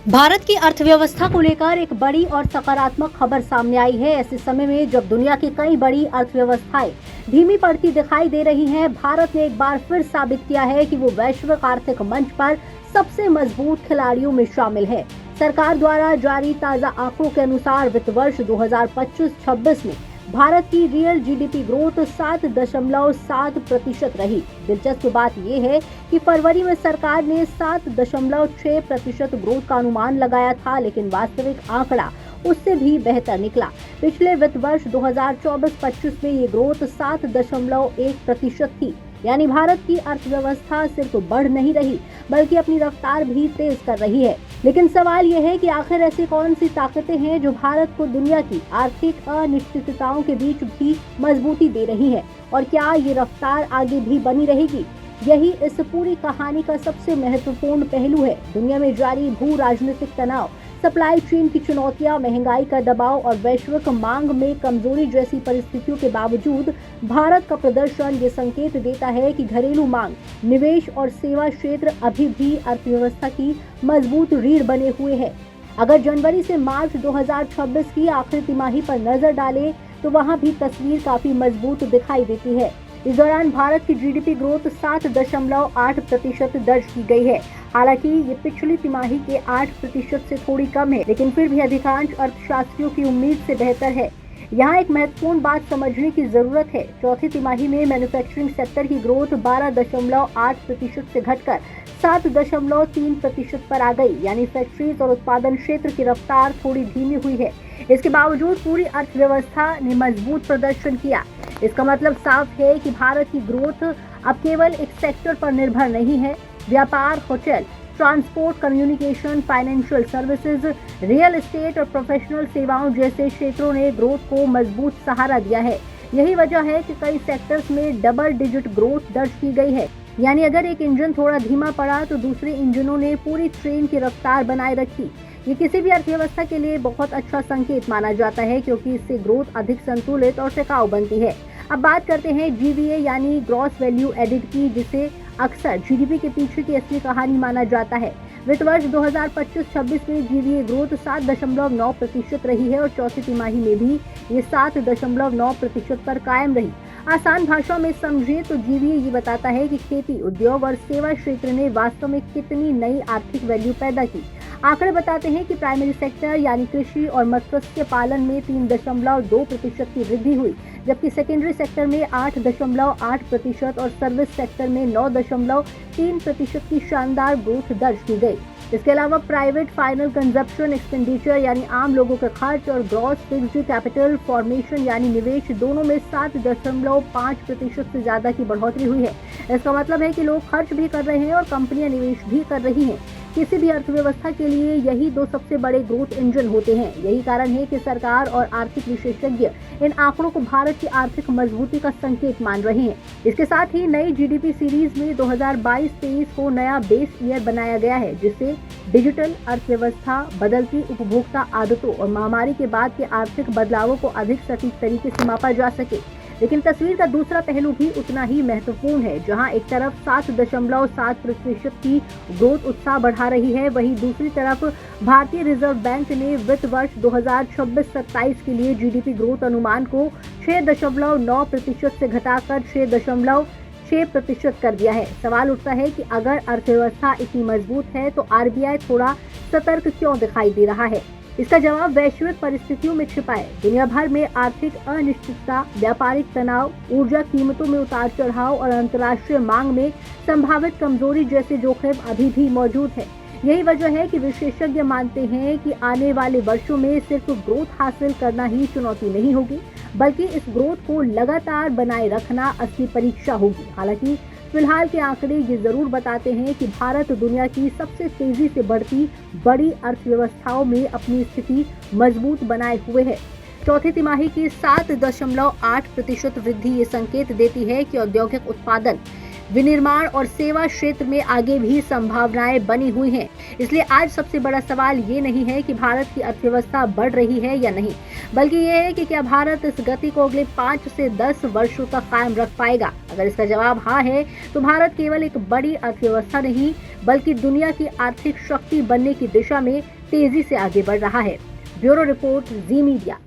भारत की अर्थव्यवस्था को लेकर एक बड़ी और सकारात्मक खबर सामने आई है। ऐसे समय में जब दुनिया की कई बड़ी अर्थव्यवस्थाएं धीमी पड़ती दिखाई दे रही हैं, भारत ने एक बार फिर साबित किया है कि वो वैश्विक आर्थिक मंच पर सबसे मजबूत खिलाड़ियों में शामिल है। सरकार द्वारा जारी ताजा आंकड़ों के अनुसार वित्त वर्ष 2025-26 में भारत की रियल जीडीपी ग्रोथ 7.7% रही। दिलचस्प बात यह है कि फरवरी में सरकार ने 7.6% ग्रोथ का अनुमान लगाया था, लेकिन वास्तविक आंकड़ा उससे भी बेहतर निकला। पिछले वित्त वर्ष 2024-25 में ये ग्रोथ 7.1% थी। यानी भारत की अर्थव्यवस्था सिर्फ बढ़ नहीं रही बल्कि अपनी रफ्तार भी तेज कर रही है। लेकिन सवाल यह है कि आखिर ऐसी कौन सी ताकतें हैं जो भारत को दुनिया की आर्थिक अनिश्चितताओं के बीच भी मजबूती दे रही है, और क्या ये रफ्तार आगे भी बनी रहेगी? यही इस पूरी कहानी का सबसे महत्वपूर्ण पहलू है। दुनिया में जारी भू राजनीतिक तनाव, सप्लाई चेन की चुनौतियां, महंगाई का दबाव और वैश्विक मांग में कमजोरी जैसी परिस्थितियों के बावजूद भारत का प्रदर्शन ये संकेत देता है कि घरेलू मांग, निवेश और सेवा क्षेत्र अभी भी अर्थव्यवस्था की मजबूत रीढ़ बने हुए है। अगर जनवरी से मार्च 2026 की आखिरी तिमाही पर नजर डालें तो वहां भी तस्वीर काफी मजबूत दिखाई देती है। इस दौरान भारत की जीडीपी ग्रोथ 7.8% दर्ज की गई है। हालांकि ये पिछली तिमाही के 8% से थोड़ी कम है, लेकिन फिर भी अधिकांश अर्थशास्त्रियों की उम्मीद से बेहतर है। यहाँ एक महत्वपूर्ण बात समझने की जरूरत है। चौथी तिमाही में मैन्युफैक्चरिंग सेक्टर की ग्रोथ 12.8% से घटकर 7.3% पर आ गई। यानी फैक्ट्रीज और उत्पादन क्षेत्र की रफ्तार थोड़ी धीमी हुई है। इसके बावजूद पूरी अर्थव्यवस्था ने मजबूत प्रदर्शन किया। इसका मतलब साफ है कि भारत की ग्रोथ अब केवल एक सेक्टर पर निर्भर नहीं है। व्यापार, hotel, transport, communication, financial services, real estate और प्रोफेशनल सेवाओं जैसे क्षेत्रों ने ग्रोथ को मजबूत सहारा दिया है। यही वजह है कि कई सेक्टर्स में डबल डिजिट ग्रोथ दर्ज की गई है। यानी अगर एक इंजन थोड़ा धीमा पड़ा तो दूसरे इंजनों ने पूरी ट्रेन की रफ्तार बनाए रखी। ये किसी भी अर्थव्यवस्था के लिए बहुत अच्छा संकेत माना जाता है, क्योंकि इससे ग्रोथ अधिक संतुलित और टिकाऊ बनती है। अब बात करते हैं जीवीए यानी ग्रॉस वैल्यू एडिड की, जिसे अक्सर जीडीपी के पीछे की असली कहानी माना जाता है। वित्त वर्ष 2025-26 में जीवीए ग्रोथ 7.9% रही है और चौथी तिमाही में भी ये 7.9% पर कायम रही। आसान भाषा में समझे तो जीवीए ये बताता है कि खेती, उद्योग और सेवा क्षेत्र ने वास्तव में कितनी नई आर्थिक वैल्यू पैदा की। आंकड़े बताते हैं कि प्राइमरी सेक्टर यानी कृषि और मत्स्य पालन में 3.2% की वृद्धि हुई, जबकि सेकेंडरी सेक्टर में 8.8% और सर्विस सेक्टर में 9.3% की शानदार ग्रोथ दर्ज की गई। इसके अलावा प्राइवेट फाइनल कंजप्शन एक्सपेंडिचर यानी आम लोगों के खर्च और ग्रॉस फिक्स्ड कैपिटल फॉर्मेशन यानी निवेश दोनों में 7.5% से ज्यादा की बढ़ोतरी हुई है। इसका मतलब है कि लोग खर्च भी कर रहे हैं और कंपनियां निवेश भी कर रही हैं। किसी भी अर्थव्यवस्था के लिए यही दो सबसे बड़े ग्रोथ इंजन होते हैं। यही कारण है कि सरकार और आर्थिक विशेषज्ञ इन आंकड़ों को भारत की आर्थिक मजबूती का संकेत मान रहे हैं। इसके साथ ही नई जीडीपी सीरीज में 2022-23 को नया बेस ईयर बनाया गया है, जिससे डिजिटल अर्थव्यवस्था, बदलती उपभोक्ता आदतों और महामारी के बाद के आर्थिक बदलावों को अधिक सटीक तरीके से मापा जा सके। लेकिन तस्वीर का दूसरा पहलू भी उतना ही महत्वपूर्ण है। जहां एक तरफ 7.7% की ग्रोथ उत्साह बढ़ा रही है, वहीं दूसरी तरफ भारतीय रिजर्व बैंक ने वित्त वर्ष 2026-27 के लिए जीडीपी ग्रोथ अनुमान को 6.9% से घटाकर 6.6% कर दिया है। सवाल उठता है कि अगर अर्थव्यवस्था इतनी मजबूत है तो आरबीआई थोड़ा सतर्क क्यों दिखाई दे रहा है? इसका जवाब वैश्विक परिस्थितियों में छिपा है। दुनिया भर में आर्थिक अनिश्चितता, व्यापारिक तनाव, ऊर्जा कीमतों में उतार चढ़ाव और अंतर्राष्ट्रीय मांग में संभावित कमजोरी जैसे जोखिम अभी भी मौजूद है। यही वजह है कि विशेषज्ञ मानते हैं कि आने वाले वर्षों में सिर्फ ग्रोथ हासिल करना ही चुनौती नहीं होगी, बल्कि इस ग्रोथ को लगातार बनाए रखना असली परीक्षा होगी। हालांकि फिलहाल के आंकड़े ये जरूर बताते हैं कि भारत दुनिया की सबसे तेजी से बढ़ती बड़ी अर्थव्यवस्थाओं में अपनी स्थिति मजबूत बनाए हुए है। चौथी तिमाही की 7.8% वृद्धि ये संकेत देती है कि औद्योगिक उत्पादन, विनिर्माण और सेवा क्षेत्र में आगे भी संभावनाएं बनी हुई हैं। इसलिए आज सबसे बड़ा सवाल ये नहीं है कि भारत की अर्थव्यवस्था बढ़ रही है या नहीं, बल्कि ये है कि क्या भारत इस गति को अगले 5 से 10 वर्षों तक कायम रख पाएगा। अगर इसका जवाब हाँ है तो भारत केवल एक बड़ी अर्थव्यवस्था नहीं बल्कि दुनिया की आर्थिक शक्ति बनने की दिशा में तेजी से आगे बढ़ रहा है। ब्यूरो रिपोर्ट, जी मीडिया।